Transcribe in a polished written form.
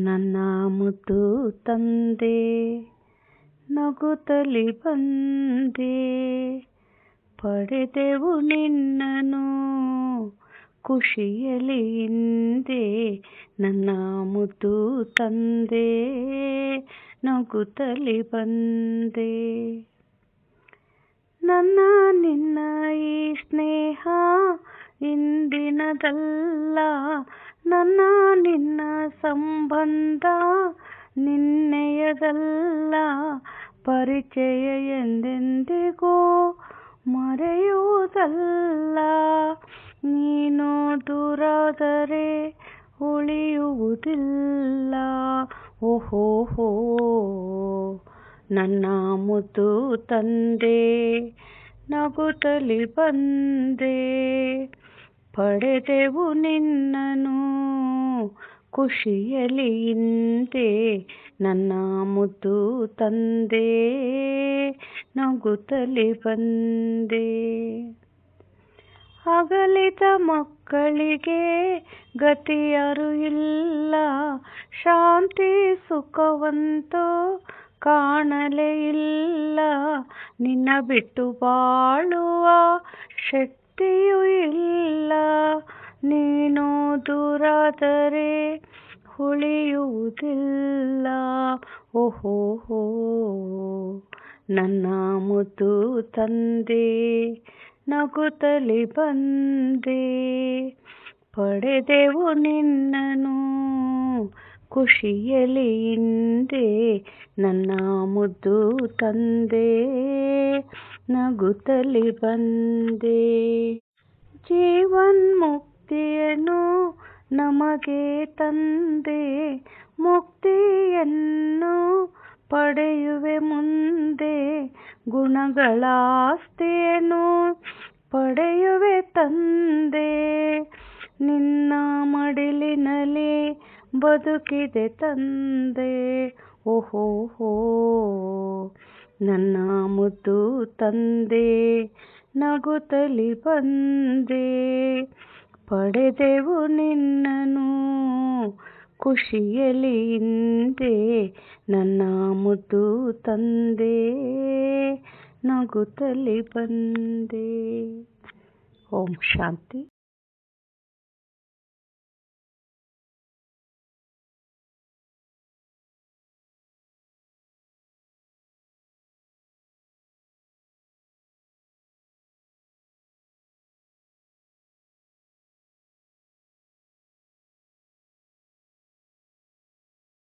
ನನ್ನ ಮುದ್ದು ತಂದೆ ನಗುತ್ತಲಿ ಬಂದೆ, ಪಡೆದೆವು ನಿನ್ನನು ಖುಷಿಯಲಿ ಹಿಂದೆ. ನನ್ನ ಮುದ್ದು ತಂದೆ ನಗುತ್ತಲಿ ಬಂದೆ. ನನ್ನ ನಿನ್ನ ಈ ಸ್ನೇಹ ಇಂದಿನದಲ್ಲ, ನನ್ನ ನಿನ್ನ ಸಂಬಂಧ ನಿನ್ನೆಯದಲ್ಲ. ಪರಿಚಯ ಎಂದೆಂದಿಗೂ ಮರೆಯುವುದಲ್ಲ, ನೀನು ದೂರಾದರೆ ಉಳಿಯುವುದಿಲ್ಲ. ಓಹೋ ನನ್ನ ಮುದ್ದು ತಂದೆ ನಗುತ್ತಲಿ ಬಂದೆ, ಪಡೆದೆವು ನಿನ್ನನು ಖುಷಿಯಲಿ ಹಿಂದೆ. ನನ್ನ ಮುದ್ದು ತಂದೆ ನಗುತ್ತಲಿ ಬಂದೆ. ಅಗಲಿದ ಮಕ್ಕಳಿಗೆ ಗತಿಯಾರು ಇಲ್ಲ, ಶಾಂತಿ ಸುಖವಂತೂ ಕಾಣಲೇ ಇಲ್ಲ. ನಿನ್ನ ಬಿಟ್ಟು ಬಾಳುವ ಶಕ್ತಿಯೂ ಇಲ್ಲ, ನೀನು ದೂರಾದರೆ ಉಳಿಯುವುದಿಲ್ಲ. ಓಹೋ ನನ್ನ ಮುದ್ದು ತಂದೆ ನಗುತ್ತಲಿ ಬಂದೆ, ಪಡೆದೆವು ನಿನ್ನನು ಖುಷಿಯಲಿ ಹಿಂದೆ. ನನ್ನ ಮುದ್ದು ತಂದೆ ನಗುತ್ತಲಿ ಬಂದೆ. ಜೀವನ್ಮುಕ್ತಿಯನ್ನು ನಮಗೆ ತಂದೆ, ಮುಕ್ತಿಯನ್ನು ಪಡೆಯುವೆ ಮುಂದೆ. ಗುಣಗಳ ಆಸ್ತಿಯನ್ನು ಪಡೆಯುವೆ ತಂದೆ, ನಿನ್ನ ಮಡಿಲಿನಲ್ಲಿ ಬದುಕಿದೆ ತಂದೆ. ಓಹೋ ನನ್ನ ಮುದ್ದು ತಂದೆ ನಗುತ್ತಲಿ ಬಂದೆ, ಪಡೆದೆವು ನಿನ್ನನು ಖುಷಿಯಲಿ ಹಿಂದೆ. ನನ್ನ ಮುದ್ದು ತಂದೆ ನಗುತ್ತಲಿ ಬಂದೆ. ಓಂ ಶಾಂತಿ.